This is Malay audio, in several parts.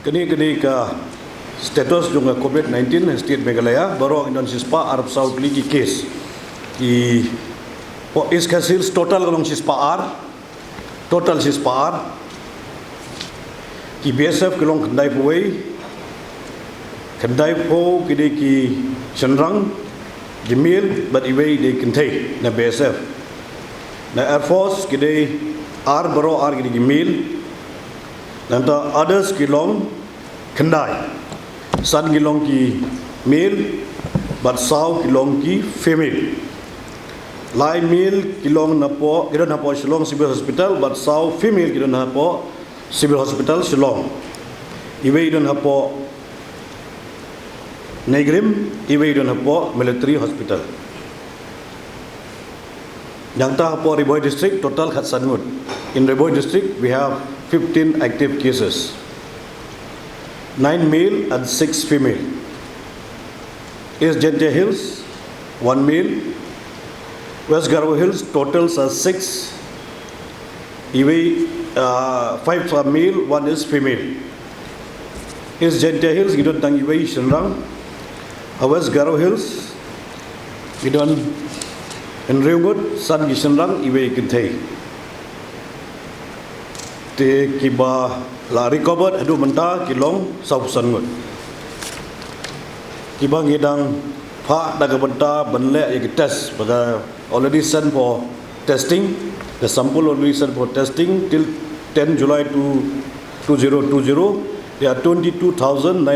Kini ka status junga COVID-19 state Meghalaya baru Indon sispa Arab Saudi lagi case di is kasil total kalong sispa total sispa ki BSF kalong kendai po kini ki Senrang Jamil but iway de kentai na BSF na Air Force kini baru kini Jamil nanta others kilong kendai san kilong ki male but saw kilong ki female lai male kilong napo Shillong Civil Hospital but saw female kilong napo Civil Hospital Shillong iwe idon napo Negrim iwe idon napo Military Hospital yang ta po Riboy District total khatsanmut. In Riboy District we have 15 active cases, 9 male and 6 female. East Gentia Hills 1 male, West Garwa Hills totals are 6, 5 are male, 1 is female. East Gentia Hills gidon tang iway Senrang, West Garwa Hills gidon in Riungut san gi Senrang iway kentai. Te kiba la recovered adu menta kilong sausan ngut kiba ngidang pha daga benta banle ye test baga already sent for testing. The sample already sent for testing till 10 July 2020. There are 22,944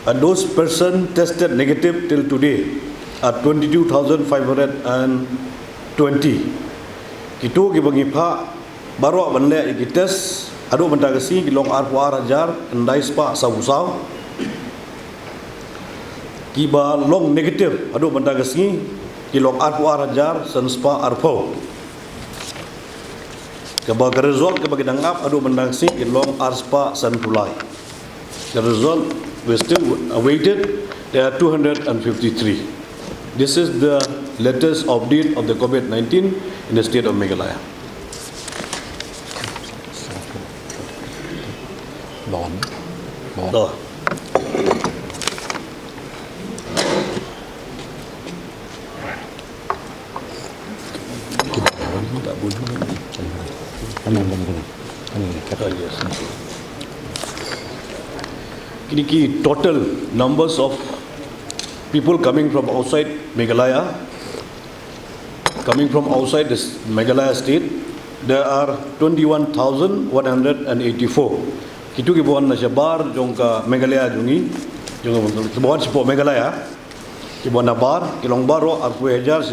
and those person tested negative till today are 22,520. Itu bagi pak baru banle iki tes adu mentagasi kilong arpuar ajar endai spa sausau kiba long negative adu mentagasi kilong arpuar ajar san spa arpo kaba result kaba gidangap adu mentagasi kilong arspa san pulai. The result we still awaited. There are 253. This is the latest update of the COVID-19 in the state of Meghalaya. Bon. Kini total numbers of people coming from outside Meghalaya, coming from outside this Meghalaya state, there are 21,184. Kitu kibuan na Shabar jongka Meghalaya jungi, jongka kibuan sipo Meghalaya, kibuan na bar, kilong baro, arpu hajar,